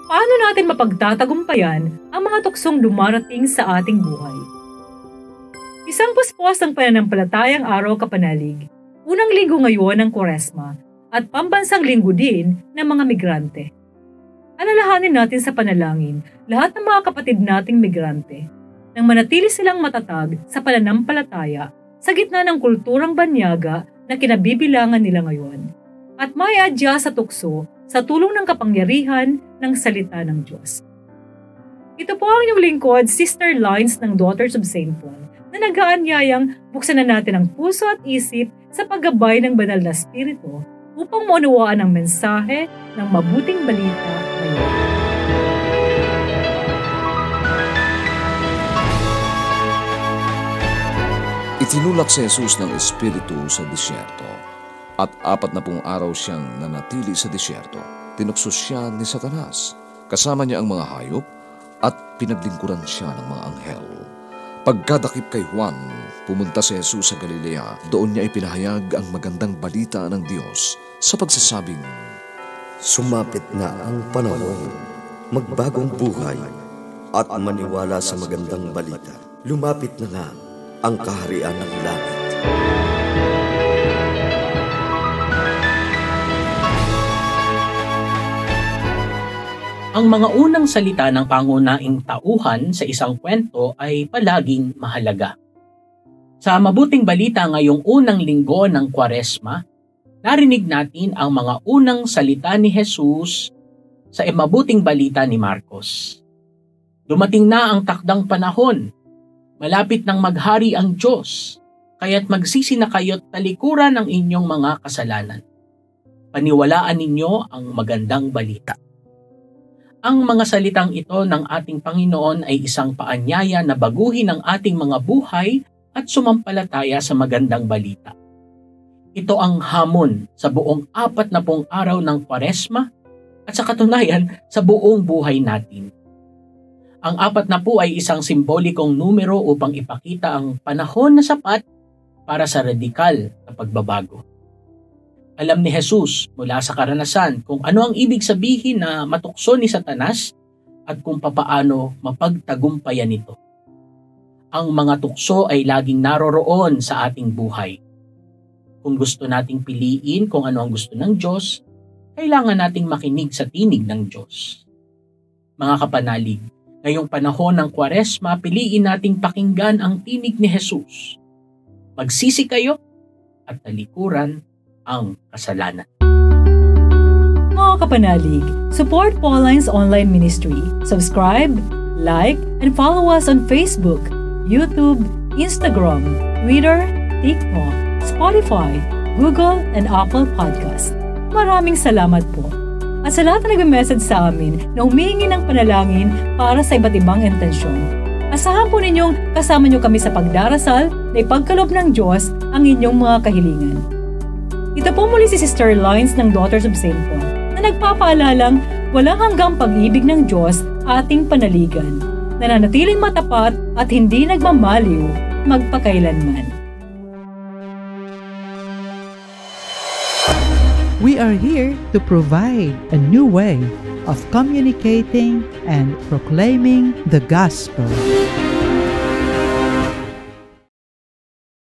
Paano natin mapagtatagumpayan ang mga tuksong dumarating sa ating buhay? Isang puspos ng pananampalatayang araw kapanalig, unang linggo ngayon ng Kwaresma at pambansang linggo din ng mga migrante. Alalahanin natin sa panalangin lahat ng mga kapatid nating migrante nang manatili silang matatag sa pananampalataya sa gitna ng kulturang banyaga na kinabibilangan nila ngayon at may adya sa tukso sa tulong ng kapangyarihan ng salita ng Diyos. Ito po ang inyong lingkod, Sister Lines ng Daughters of St. Paul, na nag-aanyayang buksan na natin ang puso at isip sa paggabay ng banal na spirito upang maunawaan ang mensahe ng mabuting balita ngayon. Itinulak si Jesus ng Espiritu sa disyerto. At 40 araw siyang nanatili sa disyerto. Tinukso siya ni Satanas. Kasama niya ang mga hayop at pinaglingkuran siya ng mga anghel. Pagkadakip kay Juan, pumunta si Jesus sa Galilea. Doon niya ipinahayag ang magandang balita ng Diyos sa pagsasabing, "Sumapit na ang panahon, magbagong buhay at maniwala sa magandang balita. Lumapit na nga ang kaharian ng langit." Ang mga unang salita ng pangunahing tauhan sa isang kwento ay palaging mahalaga. Sa mabuting balita ngayong unang linggo ng Kwaresma, narinig natin ang mga unang salita ni Jesus sa mabuting balita ni Marcos. Dumating na ang takdang panahon, malapit nang maghari ang Diyos, kaya't magsisi na kayo't talikuran ang inyong mga kasalanan. Paniwalaan ninyo ang magandang balita. Ang mga salitang ito ng ating Panginoon ay isang paanyaya na baguhin ang ating mga buhay at sumampalataya sa magandang balita. Ito ang hamon sa buong 40 araw ng Kwaresma at sa katunayan sa buong buhay natin. Ang 40 ay isang simbolikong numero upang ipakita ang panahon na sapat para sa radikal na pagbabago. Alam ni Jesus mula sa karanasan kung ano ang ibig sabihin na matukso ni Satanas at kung papaano mapagtagumpayan ito. Ang mga tukso ay laging naroroon sa ating buhay. Kung gusto nating piliin kung ano ang gusto ng Diyos, kailangan nating makinig sa tinig ng Diyos. Mga kapanalig, ngayong panahon ng Kwaresma, piliin nating pakinggan ang tinig ni Jesus. Magsisi kayo at talikuran ang kasalanan. Mga kapanalig, support Pauline's online ministry. Subscribe, like, and follow us on Facebook, YouTube, Instagram, Twitter, TikTok, Spotify, Google, and Apple Podcast. Maraming salamat po. At sa lahat na nag-message sa amin na humihingi ng panalangin para sa iba't ibang intensyon, asahan po ninyong kasama nyo kami sa pagdarasal na ipagkaloob ng Diyos ang inyong mga kahilingan. Ito po muli si Sister Lines ng Daughters of St. Paul na nagpapaalalang walang hanggang pag-ibig ng Diyos ating panaligan, nananatiling matapat at hindi nagmamaliw magpakailanman. We are here to provide a new way of communicating and proclaiming the gospel.